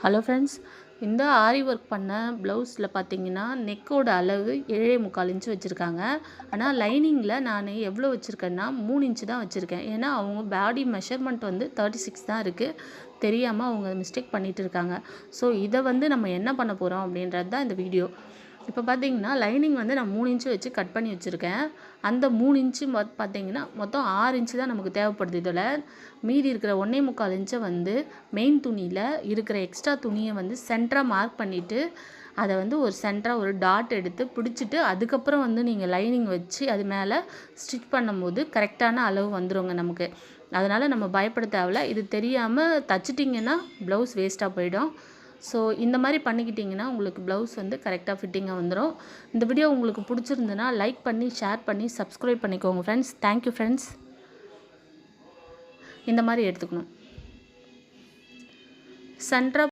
Hello friends, இந்த ஆரி work பண்ண ப்ளவுஸில் பார்த்தீங்கன்னா நெக்கோட அளவு 7.25 இன்ச்சு வச்சுருக்காங்க. ஆனால் லைனிங்கில் நான் எவ்வளோ வச்சுருக்கேன்னா 3 இன்ச்சு தான் வச்சுருக்கேன். ஏன்னா அவங்க பாடி மெஷர்மெண்ட் வந்து 36 தான் இருக்குது. தெரியாமல் அவங்க மிஸ்டேக் பண்ணிகிட்டு இருக்காங்க. ஸோ இதை வந்து நம்ம என்ன பண்ண போகிறோம் அப்படின்றது தான் இந்த வீடியோ. இப்போ பார்த்தீங்கன்னா லைனிங் வந்து நான் 3 இன்ச்சு வச்சு கட் பண்ணி வச்சுருக்கேன். அந்த 3 இன்ச்சு பார்த்தீங்கன்னா மொத்தம் 6 இன்ச்சு தான் நமக்கு தேவைப்படுது. இதில் மீதி இருக்கிற 1.25 இன்ச்சை வந்து மெயின் துணியில் இருக்கிற எக்ஸ்ட்ரா துணியை வந்து சென்டராக மார்க் பண்ணிவிட்டு அதை வந்து ஒரு சென்டராக ஒரு டாட் எடுத்து பிடிச்சிட்டு அதுக்கப்புறம் வந்து நீங்கள் லைனிங் வச்சு அது மேலே ஸ்டிச் பண்ணும்போது கரெக்டான அளவு வந்துடுங்க நமக்கு. அதனால் நம்ம பயப்பட தேவையில்ல. இது தெரியாமல் தச்சிட்டிங்கன்னா ப்ளவுஸ் வேஸ்ட்டாக போயிடும். ஸோ இந்த மாதிரி பண்ணிக்கிட்டிங்கன்னா உங்களுக்கு ப்ளவுஸ் வந்து கரெக்டாக ஃபிட்டிங்காக வந்துடும். இந்த வீடியோ உங்களுக்கு பிடிச்சிருந்துன்னா லைக் பண்ணி ஷேர் பண்ணி சப்ஸ்கிரைப் பண்ணிக்கோங்க ஃப்ரெண்ட்ஸ். Thank you friends. இந்த மாதிரி எடுத்துக்கணும். சென்டராக